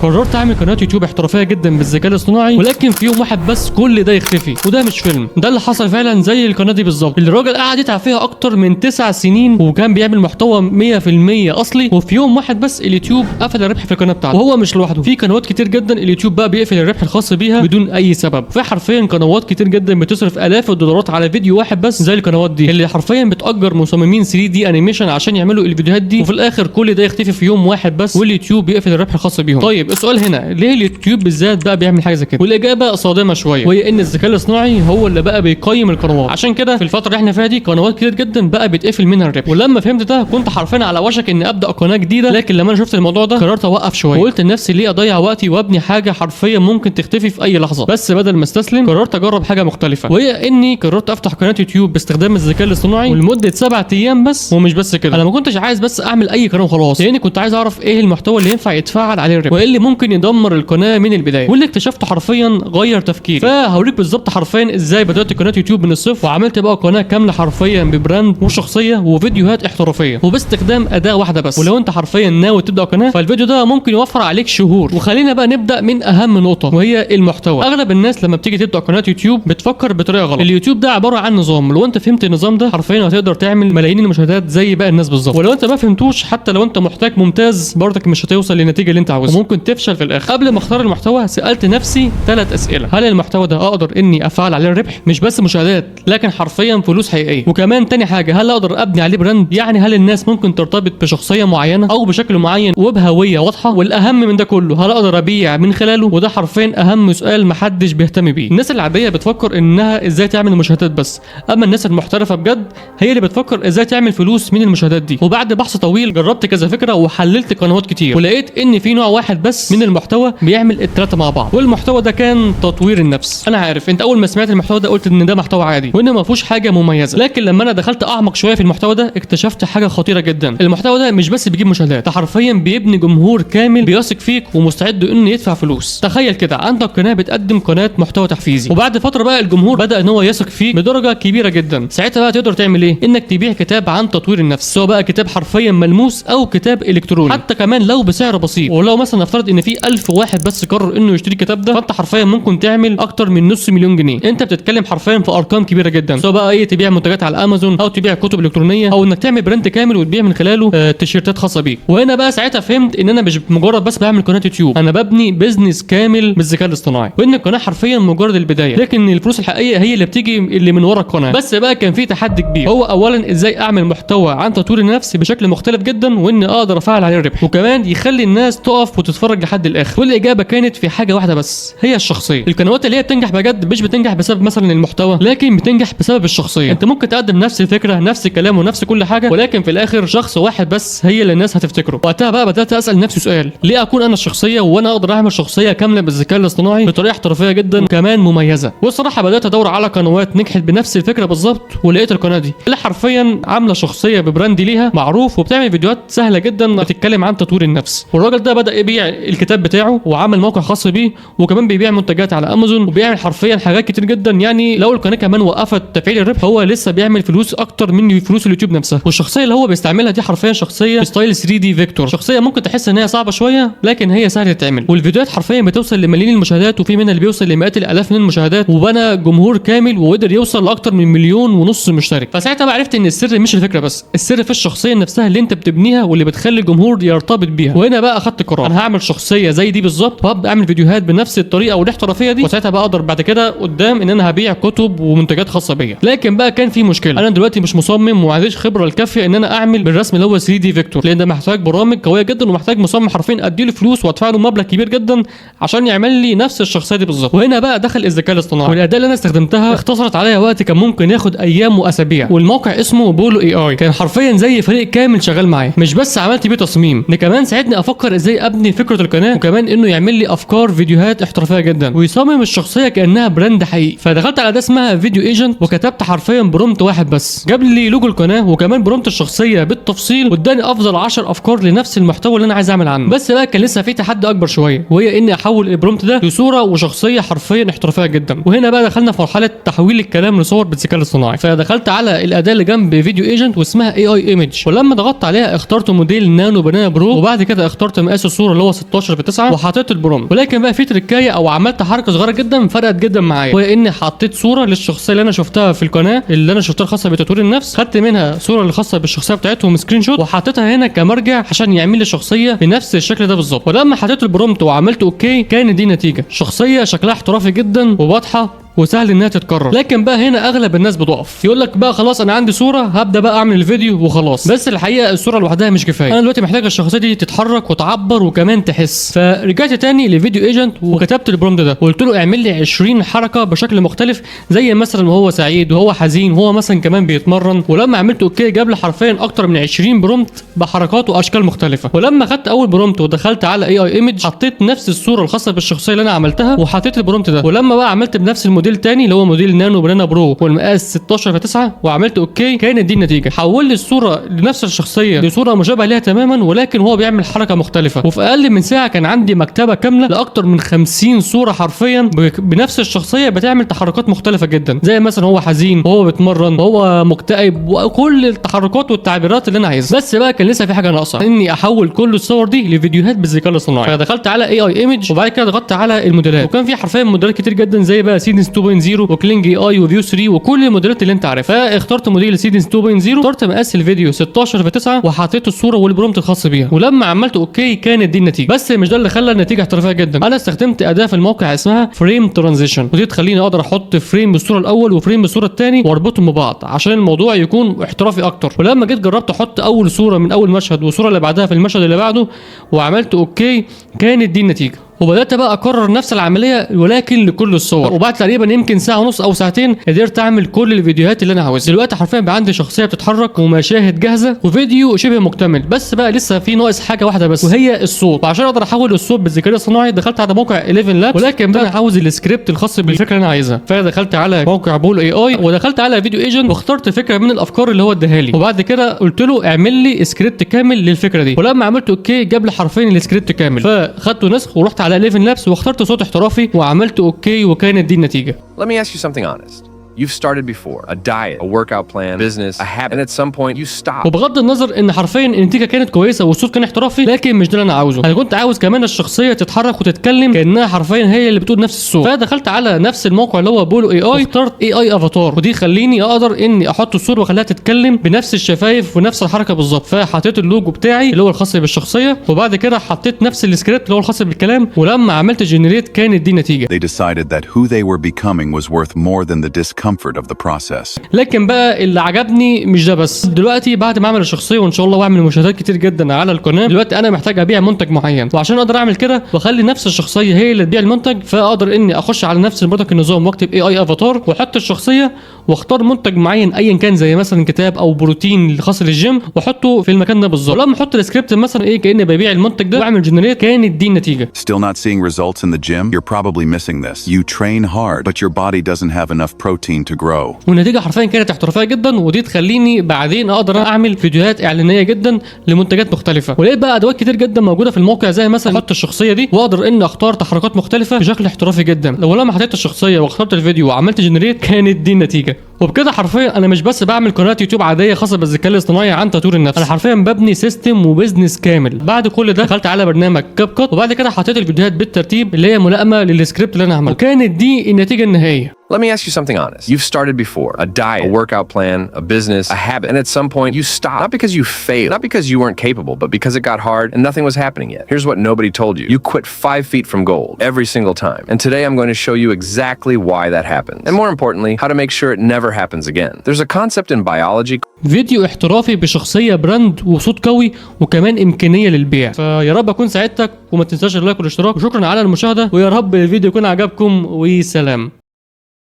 قررت اعمل قناه يوتيوب احترافيه جدا بالذكاء الاصطناعي، ولكن في يوم واحد بس كل ده يختفي. وده مش فيلم، ده اللي حصل فعلا زي القناه دي بالظبط. الراجل قعد يتعب فيها اكتر من 9 سنين وكان بيعمل محتوى 100% اصلي، وفي يوم واحد بس اليوتيوب قفل الربح في القناه بتاعته. وهو مش لوحده، في قنوات كتير جدا اليوتيوب بقى بيقفل الربح الخاص بيها بدون اي سبب. في حرفيا قنوات كتير جدا بتصرف الاف الدولارات على فيديو واحد بس، زي القنوات دي اللي حرفيا بتأجر مصممين 3 دي انيميشن عشان يعملوا الفيديوهات دي، وفي الاخر كل ده يختفي في يوم واحد بس واليوتيوب بيقفل الربح الخاص بيهم. طيب السؤال هنا، ليه اليوتيوب بالذات بقى بيعمل حاجه زي كده؟ والاجابه صادمه شويه، وهي ان الذكاء الاصطناعي هو اللي بقى بيقيم القنوات. عشان كده في الفتره اللي احنا فيها دي قنوات كتير جدا بقى بيتقفل منها الربح. ولما فهمت ده كنت حرفيا على وشك اني ابدا قناه جديده، لكن لما انا شفت الموضوع ده قررت اوقف شويه، وقلت لنفسي ليه اضيع وقتي وابني حاجه حرفيا ممكن تختفي في اي لحظه. بس بدل ما استسلم قررت اجرب حاجه مختلفه، وهي اني قررت افتح قناه يوتيوب باستخدام الذكاء الاصطناعي ولمده 7 ايام بس. ومش بس كده، انا ما كنتش عايز بس اعمل اي قناه وخلاص، لاني كنت عايز اعرف ايه المحتوى اللي ينفع يتفاعل عليه الربح، وايه اللي ممكن يدمر القناه من البدايه. واللي اكتشفته حرفيا غير تفكيري. فهوريك بالظبط حرفيا ازاي بدات قناه يوتيوب من الصفر، وعملت بقى قناه كامله حرفيا ببراند وشخصيه وفيديوهات احترافيه وباستخدام اداه واحده بس. ولو انت حرفيا ناوي تبدا قناه فالفيديو ده ممكن يوفر عليك شهور. وخلينا بقى نبدا من اهم نقطه، وهي المحتوى. اغلب الناس لما بتيجي تبدا قناه يوتيوب بتفكر بطريقه غلط. اليوتيوب ده عباره عن نظام، لو انت فهمت النظام ده حرفيا هتقدر تعمل ملايين المشاهدات زي باقي الناس بالظبط. ولو انت ما فهمتوش، حتى لو انت محتاج ممتاز برضك مش هتوصل للنتيجه اللي انت عاوزها، وممكن تفشل في الاخر. قبل ما اختار المحتوى سالت نفسي 3 اسئله: هل المحتوى ده اقدر اني افعل عليه الربح؟ مش بس مشاهدات لكن حرفيا فلوس حقيقيه. وكمان تاني حاجه، هل اقدر ابني عليه براند؟ يعني هل الناس ممكن ترتبط بشخصيه معينه او بشكل معين وبهويه واضحه؟ والاهم من ده كله، هل اقدر ابيع من خلاله؟ وده حرفيا اهم سؤال محدش بيهتم بيه. الناس العاديه بتفكر انها ازاي تعمل مشاهدات بس، اما الناس المحترفه بجد هي اللي بتفكر ازاي تعمل فلوس من المشاهدات دي. وبعد بحث طويل جربت كذا فكره وحللت قنوات كتير، ولقيت ان في نوع واحد بس من المحتوى بيعمل الثلاثه مع بعض، والمحتوى ده كان تطوير النفس. انا عارف انت اول ما سمعت المحتوى ده قلت ان ده محتوى عادي وان ما فيهوش حاجه مميزه، لكن لما انا دخلت اعمق شويه في المحتوى ده اكتشفت حاجه خطيره جدا. المحتوى ده مش بس بيجيب مشاهدات، ده حرفيا بيبني جمهور كامل بيثق فيك ومستعد انه يدفع فلوس. تخيل كده، عندك قناه بتقدم قناه محتوى تحفيزي، وبعد فتره بقى الجمهور بدا ان هو يثق فيك بدرجه كبيره جدا. ساعتها بقى تقدر تعمل ايه؟ انك تبيع كتاب عن تطوير النفس، سواء بقى كتاب حرفيا ملموس او كتاب الكتروني، حتى كمان لو بسعر بسيط. ولو مثلا نفترض ان في 1000 واحد بس قرر انه يشتري الكتاب ده، فانت حرفيا ممكن تعمل اكتر من نص مليون جنيه. انت بتتكلم حرفيا في ارقام كبيره جدا، سواء بقى ايه تبيع منتجات على امازون او تبيع كتب الكترونيه او انك تعمل براند كامل وتبيع من خلاله تيشيرتات خاصه بيك. وهنا بقى ساعتها فهمت ان انا مش مجرد بس بعمل قناه يوتيوب، انا ببني بيزنس كامل بالذكاء الاصطناعي، وان القناه حرفيا مجرد البدايه، لكن الفلوس الحقيقيه هي اللي بتيجي اللي من ورا القناه. بس بقى كان في تحدي كبير، هو اولا ازاي اعمل محتوى عن تطوير النفس بشكل مختلف جدا وان اقدر افعل عليه الربح، وكمان يخلي الناس تقف وتتفرج لحد الاخر. والاجابه كانت في حاجه واحده بس، هي الشخصيه. القنوات اللي هي بتنجح بجد مش بتنجح بسبب مثلا المحتوى، لكن بتنجح بسبب الشخصيه. انت ممكن تقدم نفس الفكره نفس الكلام ونفس كل حاجه، ولكن في الاخر شخص واحد بس هي اللي الناس هتفتكره. وقتها بقى بدات اسال نفسي سؤال: ليه اكون انا الشخصيه وانا اقدر اعمل شخصيه كامله بالذكاء الاصطناعي بطريقه احترافيه جدا وكمان مميزه؟ والصراحه بدات ادور على قنوات نجحت بنفس الفكره بالظبط، ولقيت القناه دي اللي حرفيا عامله شخصيه ببراند ليها معروف وبتعمل فيديوهات سهله جدا بتتكلم عن تطوير النفس. والراجل ده بدا يبيع الكتاب بتاعه وعمل موقع خاص بيه، وكمان بيبيع منتجات على امازون وبيعمل حرفيا حاجات كتير جدا. يعني لو القناه كمان وقفت تفعيل الربح هو لسه بيعمل فلوس اكتر من فلوس اليوتيوب نفسها. والشخصيه اللي هو بيستعملها دي حرفيا شخصيه ستايل 3 دي فيكتور، شخصيه ممكن تحس ان هي صعبه شويه لكن هي سهله تتعمل. والفيديوهات حرفيا بتوصل لملايين المشاهدات، وفي منها اللي بيوصل لمئات الالاف من المشاهدات، وبنى جمهور كامل وقدر يوصل لاكتر من 1.5 مليون مشترك. فساعتها بقى عرفت ان السر مش الفكره بس، السر في الشخصيه نفسها اللي انت بتبنيها واللي بتخلي الجمهور يرتبط بيها. وهنا بقى اخدت قرار، انا هعمل شخصيه زي دي بالظبط وهبدا اعمل فيديوهات بنفس الطريقه والاحترافيه دي، وساعتها بقى اقدر بعد كده قدام ان انا هبيع كتب ومنتجات خاصه بيا. لكن بقى كان في مشكله، انا دلوقتي مش مصمم وما عنديش خبره الكافيه ان انا اعمل بالرسم اللي هو 3 دي فيكتور، لان ده محتاج برامج قويه جدا ومحتاج مصمم حرفيا اديله فلوس وادفع له مبلغ كبير جدا عشان يعمل لي نفس الشخصيه دي بالظبط. وهنا بقى دخل الذكاء الاصطناعي، والاداه اللي انا استخدمتها اختصرت عليا وقت كان ممكن ياخد ايام واسابيع. والموقع اسمه بولو اي اي، كان حرفيا زي فريق كامل شغال معايا، مش بس عملت بيه تصميم، ده كمان ساعدني افكر ازاي ابني فكره القناه، وكمان انه يعمل لي افكار فيديوهات احترافيه جدا ويصمم الشخصيه كانها براند حقيقي. فدخلت على ده اسمها فيديو ايجنت وكتبت حرفيا برومت واحد بس، جاب لي لوجو القناه وكمان برومت الشخصيه بالتفصيل، واداني افضل 10 افكار لنفس المحتوى اللي انا عايز اعمل عنه. بس بقى كان لسه في تحدي اكبر شويه، وهي اني احول البرومت ده لصوره وشخصيه حرفيا احترافيه جدا. وهنا بقى دخلنا في مرحله تحويل الكلام لصور بالذكاء الاصطناعي. فدخلت على الاداه اللي جنب فيديو ايجنت واسمها اي اي ايمج، ولما ضغطت عليها اخترت موديل نانو بنانا برو، وبعد كده اخترت مقاس الصوره اللي هو 16/9 وحطيت البرومبت. ولكن بقى في تركايه او عملت حركه صغيره جدا فرقت جدا معايا، وهي اني حطيت صوره للشخصيه اللي انا شفتها في القناه اللي انا شفتها الخاصه بتطوير النفس، خدت منها صوره الخاصه بالشخصيه بتاعتهم سكرين شوت وحطيتها هنا كمرجع عشان يعمل لي شخصيه بنفس الشكل ده بالظبط. ولما حطيت البرومبت وعملت اوكي كانت دي نتيجه شخصيه شكلها احترافي جدا وواضحه وسهل انها تتكرر. لكن بقى هنا اغلب الناس بتقف يقول لك بقى خلاص انا عندي صوره هبدا بقى اعمل الفيديو وخلاص، بس الحقيقه الصوره لوحدها مش كفايه، انا دلوقتي محتاج الشخصيه دي تتحرك وتعبر وكمان تحس. فرجعت تاني لفيديو ايجنت وكتبت البرومبت ده وقلت له اعمل لي 20 حركه بشكل مختلف، زي مثلا وهو سعيد وهو حزين وهو مثلا كمان بيتمرن. ولما عملت اوكي جاب لي حرفيا اكتر من 20 برومبت بحركات واشكال مختلفه. ولما خدت اول برومبت ودخلت على اي ايمج حطيت نفس الصوره الخاصه بالشخصيه اللي انا عملتها وحطيت البرومبت ده. ولما بقى عملت بنفس الموديل تاني اللي هو موديل نانو بنانا برو والمقاس 16/9 وعملت اوكي كانت دي النتيجه. حول لي الصوره لنفس الشخصيه لصوره مشابهه ليها تماما ولكن هو بيعمل حركه مختلفه. وفي اقل من ساعه كان عندي مكتبه كامله لاكتر من 50 صوره حرفيا بنفس الشخصيه بتعمل تحركات مختلفه جدا، زي مثلا هو حزين وهو بيتمرن وهو مكتئب وكل التحركات والتعبيرات اللي انا عايزها. بس بقى كان لسه في حاجه ناقصه، اني احول كل الصور دي لفيديوهات بالذكاء الاصطناعي. فدخلت على اي ايمج وبعد كده ضغطت على الموديلات وكان في حرفيا موديلات كتير جدا زي بقى سيدنس 2.0 وكلينج اي وفيو 3 وكل الموديلات اللي انت عارفها. فاخترت موديل سيدنس 2.0 اخترت مقاس الفيديو 16/9 وحطيت الصوره والبرومبت الخاص بيها. ولما عملت اوكي كانت دي النتيجه. بس مش ده اللي خلى النتيجه احترافيه جدا، انا استخدمت اداه في الموقع اسمها فريم ترانزيشن ودي تخليني اقدر احط فريم بالصوره الاول وفريم بالصوره الثاني واربطهم ببعض عشان الموضوع يكون احترافي اكتر. ولما جيت جربت احط اول صوره من اول مشهد والصوره اللي بعدها في المشهد اللي بعده وعملت اوكي كانت دي النتيجه. وبدات بقى اكرر نفس العمليه ولكن لكل الصور. وبعد تقريبا يمكن ساعه ونص او ساعتين قدرت اعمل كل الفيديوهات اللي انا عاوزها. دلوقتي حرفيا بقى عندي شخصيه بتتحرك ومشاهد جاهزه وفيديو شبه مكتمل، بس بقى لسه في ناقص حاجه واحده بس وهي الصوت. وعشان اقدر احول الصوت بالذكاء الصناعي دخلت على موقع 11 لاب، ولكن بقى انا عاوز السكريبت الخاص بالفكره اللي انا عايزها. فدخلت على موقع بول اي ودخلت على فيديو ايجنت واخترت فكره من الافكار اللي هو اداها لي وبعد كده قلت له اعمل لي سكريبت كامل للفكره دي. ولما عملت اوكي جاب لي حرفيا السكريبت كامل. فخدته نسخ ورحت على 11 لابس واخترت صوت احترافي وعملت اوكي وكانت دي النتيجه. Let me ask you something honest. You've started before, a diet, a workout plan, business, a habit, and at some point you stop. وبغض النظر ان حرفيا النتيجه كانت كويسه والصوت كان احترافي لكن مش ده اللي انا عاوزه. انا كنت عاوز كمان الشخصيه تتحرك وتتكلم كانها حرفيا هي اللي بتقول نفس الصوت. فدخلت على نفس الموقع اللي هو بولو اي واخترت اي افاتار ودي خليني اقدر اني احط الصوره واخليها تتكلم بنفس الشفايف ونفس الحركه بالظبط. فحطيت اللوجو بتاعي اللي هو الخاص بالشخصيه وبعد كده حطيت نفس السكريبت اللي هو الخاص بالكلام. ولما عملت جنريت كانت دي النتيجه. They decided that who they were becoming was worth more than the discomfort of the process. لكن بقى اللي عجبني مش ده بس. دلوقتي بعد ما اعمل الشخصيه وان شاء الله واعمل مشاهدات كتير جدا على القناه، دلوقتي انا محتاج ابيع منتج معين وعشان اقدر اعمل كده واخلي نفس الشخصيه هي اللي تبيع المنتج فاقدر اني اخش على نفس برضك النظام واكتب اي افاتار واحط الشخصيه واختار منتج معين ايا كان زي مثلا كتاب او بروتين خاص للجيم واحطه في المكان ده بالظبط. ولما احط السكريبت مثلا ايه كاني ببيع المنتج ده واعمل جنريت كانت دي النتيجه. Still not seeing results in the gym? You're probably missing this. You train hard, but your body doesn't have enough protein to grow. والنتيجه حرفيا كانت احترافيه جدا ودي تخليني بعدين اقدر اعمل فيديوهات اعلانيه جدا لمنتجات مختلفه. ولقيت بقى ادوات كتير جدا موجوده في الموقع زي مثلا احط الشخصيه دي واقدر اني اختار تحركات مختلفه بشكل احترافي جدا. لو لما حطيت الشخصيه واخترت الفيديو وعملت جنريت كانت دي النتيجه. وبكده حرفيا انا مش بس بعمل قناه يوتيوب عاديه خاصه بالذكاء الاصطناعي عن تطوير النفس، انا حرفيا ببني سيستم وبزنس كامل. بعد كل ده دخلت على برنامج كاب كات وبعد كده حطيت الفيديوهات بالترتيب اللي هي ملائمه للسكريبت اللي انا عملته وكانت دي النتيجه النهائيه. Let me ask you something honest. You've started before, a diet, a workout plan, a business, a habit, and at some point you stopped. Not because you failed, not because you weren't capable, but because it got hard and nothing was happening yet. Here's what nobody told you. You quit 5 feet from gold every single time. And today I'm going to show you exactly why that happens. And more importantly, how to make sure it never happens again. There's a concept in biology. فيديو احترافي بشخصيه براند وصوت قوي وكمان امكانيه للبيع. فيا رب اكون ساعدتك وما تنساش اللايك والاشتراك وشكرا على المشاهده ويا رب الفيديو يكون عجبكم وسلام.